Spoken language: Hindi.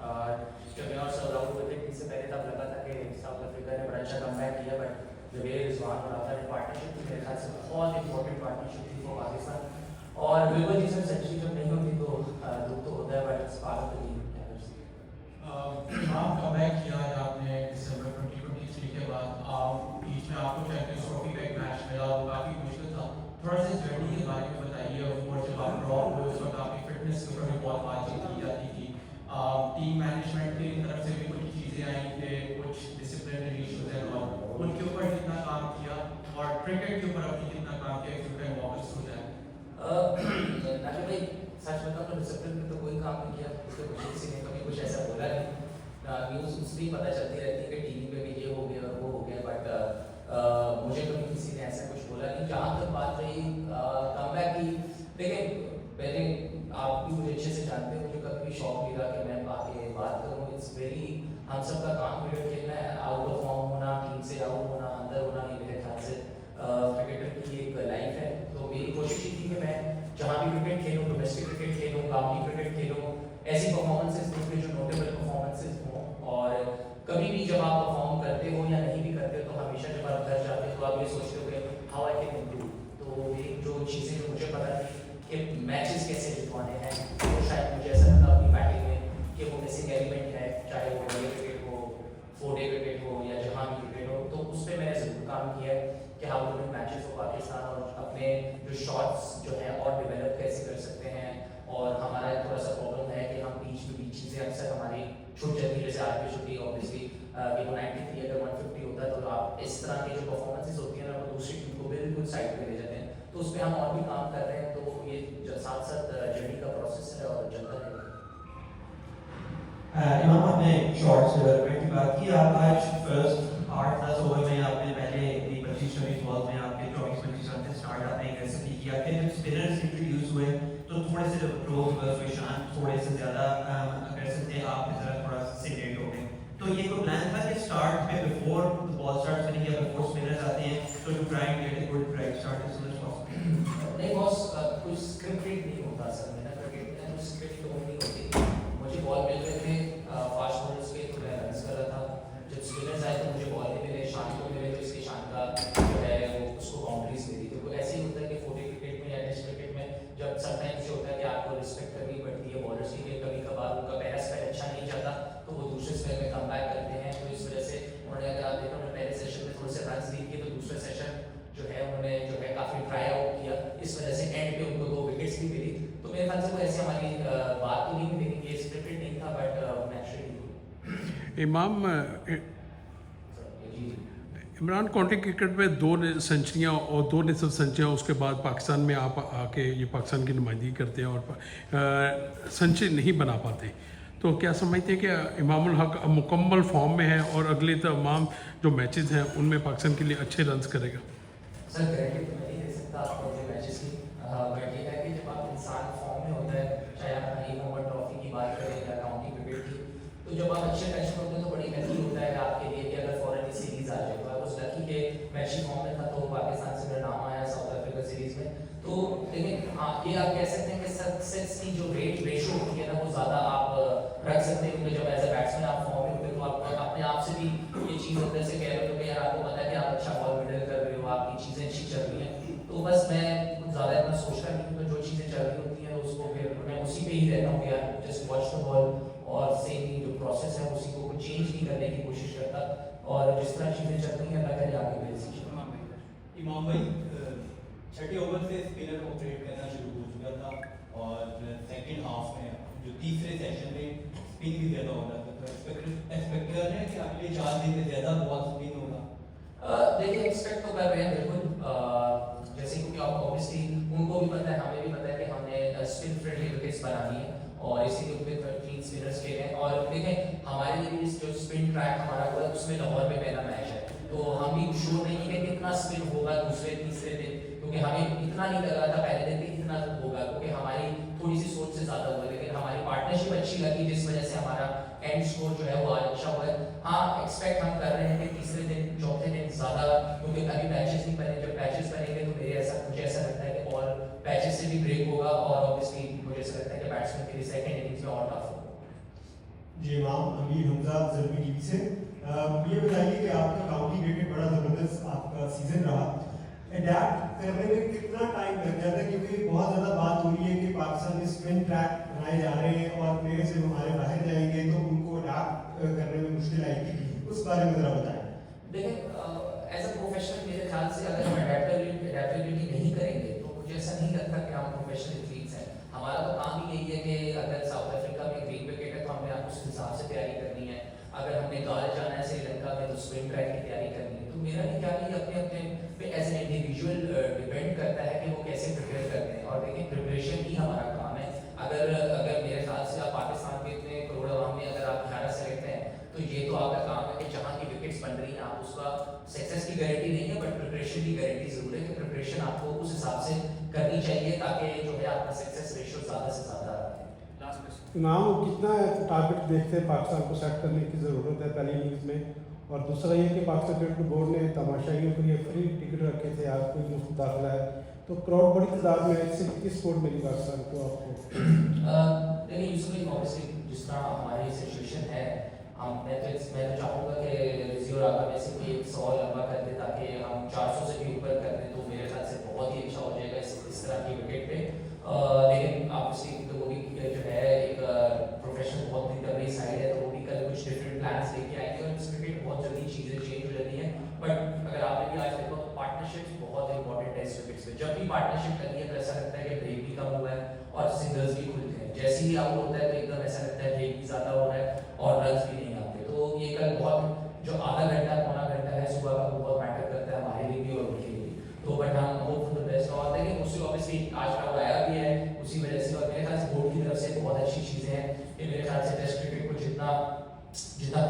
जब मैं और सब आउट हुए थे इससे पहले तब लगा था कि साउथ अफ्रीका ने बड़ा अच्छा कमबैक किया, बट जब ये रिजवान और अफर पार्टनरशिप थी मेरे ख्याल से बहुत इंपॉर्टेंट पार्टनरशिप थी फॉर पाकिस्तान। और बिल्कुल जिसमें सेंचुरी जब नहीं होती तो दुख तो होता है, but it's part of the game. क्या कर सकते हैं। आप कमबैक किया है आपने दिसंबर 2023 के बाद, बीच में आपको चैंपियंस ट्रॉफी का एक मैच मिला, वो काफ़ी मुश्किल था। थोड़ा सा जर्नी के बारे में बताइए। और जब आप ड्रॉप हुए उस वक्त आपकी फिटनेस के ऊपर भी बहुत बातचीत की जाती थी। टीम मैनेजमेंट की तरफ से भी कुछ चीज़ें आई थे, कुछ डिसिप्लिनरी इशूज़ हैं, और उनके ऊपर कितना काम किया और क्रिकेट के ऊपर आपने कितना काम किया, if you can walk us through that? नाजर भाई सच बताऊं तो डिसिप्लिन में तो कोई काम नहीं किया, उसके वजह से ने कभी कुछ ऐसा बोला नहीं। न्यूज़ उससे ही पता चलती रहती है कि टीवी पे भी ये हो गया और वो हो गया, बट मुझे कभी किसी ने ऐसा कुछ बोला नहीं। जहाँ तक बात रही कमबैक की, देखिए पहले आप भी मुझे अच्छे से जानते हैं, मुझे कभी भी शौक नहीं रहा कि मैं आके बात करूँ। इट्स वेरी, हम सब का काम क्रिकेट खेलना है, आउट ऑफ फॉर्म होना, टीम से आउट होना, अंदर होना, ये मेरे ख्याल से क्रिकेटर की एक लाइफ है। तो मेरी कोशिश ये थी कि मैं जहाँ भी क्रिकेट खेलूँ, डोमेस्टिक क्रिकेट खेलूँ, काउंटी क्रिकेट खेलूँ, ऐसी परफॉर्मेंसेज दूँ जो नोटेबल परफॉर्मेंसेज हों। और कभी भी जब आप परफॉर्म करते हो या नहीं भी करते हो तो हमेशा जब आप घर जाते हो तो आप ये सोचते हो कि हाउ आई कैन इम्प्रूव। तो ये जो चीज़ें जो मुझे पता थी कि मैचेस कैसे जितवाने हैं, तो शायद मुझे ऐसा लगा अपनी बैटिंग में कि वो बेसिक एलिमेंट है, चाहे वो डे क्रिकेट हो, 4 डे क्रिकेट हो या जहाँ भी क्रिकेट हो। तो उस पर मैंने ज़रूर काम किया है कि how to win matches for Pakistan, और अपने जो शॉट्स जो हैं और डेवलप कैसे कर सकते हैं। और हमारा थोड़ा सा प्रॉब्लम है कि हम बीच में बीच चीज़ें अक्सर हमारी छूट जाती है, जैसे आज भी छुट्टी ऑब्वियसली कि वो 93 अगर 150 होता है तो आप इस तरह की जो परफॉर्मेंसेज होती हैं ना वो दूसरी टीम को बिल्कुल साइड पे ले जाते हैं। तो उस पर हम और भी काम कर रहे हैं। तो ये साथ साथ जर्नी का प्रोसेस है और चलता रहेगा। इमाम, आपने शॉर्ट्स डेवलपमेंट की बात की। आप आज फर्स्ट 8-10 ओवर में आपने पहले 25-24 बॉल में आपके 24-25 रन से स्टार्ट आपने एग्रेसिवली किया। फिर जब स्पिनर्स इंट्रोड्यूस हुए तो थोड़े से अप्रोच सुशांत थोड़े से ज़्यादा अग्रेसिव थे, आप ज़रा थोड़ा सीरियस हो गए। तो ये कोई प्लान था कि स्टार्ट में before the ball start spinning या बिफोर स्पिनर्स आते हैं तो to try and get a good right start as soon as possible? नहीं बॉस, कुछ स्क्रिप्टेड नहीं होता सर। मेरा क्रिकेट में स्क्रिप्ट तो नहीं होती। मुझे बॉल मिल रहे थे फास्ट बॉलर्स के, तो मैं रन्स कर रहा था। जब स्पिनर्स आए तो मुझे बॉल नहीं मिले, शान को मिले तो इसके शान का जो है वो उसको बाउंड्रीज मिली। तो ऐसे ही होता है कि 4 डे क्रिकेट में या टेस्ट क्रिकेट में जब समटाइम्स ये होता है कि आपको रिस्पेक्ट करनी पड़ती है बॉलर्स की, कभी कभार उनका पहला स्पेल अच्छा नहीं जाता तो वो दूसरे स्पेल में कम बैक करते हैं। तो इस वजह से उन्होंने, अगर आप देखो, उन्होंने पहले सेशन में थोड़े से रन लीड किए तो दूसरे सेशन जो है उन्होंने जो है काफ़ी ट्राई आउट किया। इस वजह से एंड पे उनको 2 विकेट्स भी मिली। तो मेरे ख्याल से वो ऐसे हमारी बात तो नहीं हुई, लेकिन ये स्क्रिप्टेड नहीं था, बट नेचुरली। इमाम, इमरान काउंटी क्रिकेट में 2 सेंचुरियाँ और 2 निसफ सेंचुरियाँ, उसके बाद पाकिस्तान में आप आके ये पाकिस्तान की नुमाइंदगी करते हैं और सेंचुरी नहीं बना पाते। तो क्या समझते हैं कि इमामुल हक अब मुकम्मल फॉर्म में है और अगले तमाम जो मैचेस हैं उनमें पाकिस्तान के लिए अच्छे रन्स करेगा? सर गारंटी तो मैं नहीं दे सकता आपको अपने मैचेस की, बट ये है कि जब आप इंसान फॉर्म में होता है, चाहे आप नई मोहम्मद ट्रॉफी की बात करें या काउंटी क्रिकेट की, तो जब आप अच्छे मैच में होते हैं तो बड़ी लकी होता है आपके लिए कि अगर फॉरन की सीरीज आ जाए। तो आई वाज लकी के मैच फॉर्म में था तो पाकिस्तान से मेरा नाम आया साउथ अफ्रीका सीरीज में। तो लेकिन ये आप कह सकते हैं कि सक्सेस की जो रेशो होती है ना वो ज़्यादा आप रख सकते हैं, क्योंकि जब एज अ बैट्समैन आप फॉर्म में होते हो तो आप अपने आप से भी ये चीज़ अंदर से कह रहे हो कि यार आपको पता है कि आप अच्छा बॉल मिडल कर रहे हो, आपकी चीज़ें अच्छी चल रही हैं। तो बस मैं कुछ ज़्यादा इतना सोचता नहीं हूँ, तो जो चीज़ें चल रही होती हैं उसको फिर मैं उसी पे ही रहता हूँ कि यार जस्ट वॉच द बॉल, और सेम ही जो प्रोसेस है उसी को कुछ चेंज नहीं करने की कोशिश करता, और जिस तरह चीज़ें चल रही हैं अल्लाह करे आगे मेरे सीखे। इमाम भाई, छठे ओवर से स्पिनर ऑपरेट करना शुरू हो चुका था और सेकंड हाफ में जो तीसरे सेशन में स्पिन भी ज़्यादा हो रहा था, तो एक्सपेक्ट कर रहे हैं कि अगले 4 दिन में ज़्यादा बॉल स्पिन होगा? देखिए एक्सपेक्ट तो कर रहे हैं बिल्कुल, जैसे क्योंकि ऑब्वियसली उनको भी पता है, हमें भी पता है कि हमने स्पिन फ्रेंडली विकेट्स बनानी है और इसीलिए उनके 13 स्पिनर्स खेले हैं। और देखें हमारे लिए जो स्पिन ट्रैक हमारा हुआ है उसमें लाहौर में पहला मैच है, तो हम भी श्योर नहीं है कि कितना स्पिन होगा दूसरे तीसरे दिन, क्योंकि हमें इतना नहीं लगा था पहले दिन भी इतना होगा, क्योंकि हमारी थोड़ी सी सोच से ज़्यादा हुआ। लेकिन हमारी पार्टनरशिप अच्छी लगी जिस वजह से हमारा एंड स्कोर जो है वो आज अच्छा हुआ है। हाँ, एक्सपेक्ट हम कर रहे हैं कि तीसरे दिन चौथे दिन ज़्यादा, क्योंकि अभी मैचेस नहीं बने, जब मैचेस बनेंगे तो मुझे ऐसा लगता है कि और मैचेस से भी ब्रेक होगा, और ऑब्वियसली मुझे ऐसा लगता है कि बैट्समैन के लिए सेकंड इनिंग्स में और टफ होगा। जी इमाम अमीर हमजा ज़रबी टीवी से ये बताइए कि आपका काउंटी क्रिकेट बड़ा ज़बरदस्त आपका सीज़न रहा, अडैप्ट करने में कितना टाइम लग जाता है, क्योंकि बहुत ज़्यादा बात हो रही है कि पाकिस्तान में स्पिन ट्रैक बनाए जा रहे हैं और प्लेयर्स जब हमारे बाहर जाएंगे तो उनको अडैप्ट करने में मुश्किल आएगी, उस बारे में ज़रा बताएं। देखिए एज अ प्रोफेशनल मेरे ख्याल से अगर हम अडेप्टेबिलिटी नहीं करेंगे तो मुझे ऐसा नहीं लगता कि हम प्रोफेशनल एथलीट्स हैं। हमारा तो काम ही यही है कि अगर साउथ अफ्रीका में ग्रीन विकेट है तो हमने आपको उस हिसाब से तैयारी करनी है, अगर हमने गाल जाना है श्रीलंका में तो स्पिन ट्रैक की तैयारी करनी है। तो मेरा भी ख्याल है अपने अपने पे एज एन इंडिविजुअल डिपेंड करता है कि वो कैसे प्रिपेयर करते हैं। और देखिए प्रिपरेशन ही हमारा काम है। अगर अगर मेरे ख्याल से आप पाकिस्तान के इतने करोड़ आवाम में अगर आप 11 सेलेक्ट हैं तो ये तो आपका काम है कि जहाँ की विकेट्स बन रही हैं आप उसका सक्सेस की गारंटी नहीं है बट प्रिपरेशन की गारंटी जरूर है कि प्रिपरेशन आपको उस हिसाब से करनी चाहिए ताकि जो है आपका सक्सेस रेशियो ज़्यादा से ज़्यादा इमाम कितना टारगेट देखते हैं पाकिस्तान को सेट करने की ज़रूरत है पहली इनिंग्स में, और दूसरा ये कि पाकिस्तान क्रिकेट बोर्ड ने तमाशाइयों के लिए फ्री टिकट रखे थे, आज कोई मुफ्त दाखिला है तो क्राउड बड़ी तादाद में है, इससे किस स्पोर्ट मिली पाकिस्तान को आपको? देखिए यूजुअली ऑब्वियसली जिस तरह हमारी सिचुएशन है मैं तो चाहूँगा कि रिजी और आगा में से कोई एक 100 लंबा कर दे ताकि हम 400 से भी ऊपर कर दें तो मेरे ख्याल से बहुत ही अच्छा हो जाएगा इस तरह की विकेट पे। लेकिन ऑब्वियसली तो वो भी जो है एक प्रोफेशनल बहुत ही तगड़ी साइड है तो वो भी कल कुछ डिफरेंट प्लान्स लेके आएंगे और इस क्रिकेट बहुत जल्दी चीज़ें चेंज हो जाती हैं। बट अगर आपने भी आज देखा तो पार्टनरशिप बहुत इंपॉर्टेंट है इस क्रिकेट में। जब भी पार्टनरशिप लगी है तो ऐसा लगता है कि ब्रेक भी कम हुआ है और सिंगल्स भी खुलते हैं, जैसे ही आउट होता है तो एकदम ऐसा लगता है ब्रेक भी ज़्यादा हो रहा है और रन्स भी नहीं आते। तो ये कल बहुत जो आधा घंटा पौना घंटा है सुबह का वो बहुत मैटर करता है हमारे लिए भी और उनके लिए। तो बट हम होप फॉर द बेस्ट और देखें उससे ऑब्वियसली आज का आया भी है उसी वजह से और मेरे ख्याल से बोर्ड की तरफ से बहुत अच्छी चीज़ें हैं कि मेरे ख्याल से टेस्ट क्रिकेट को जितना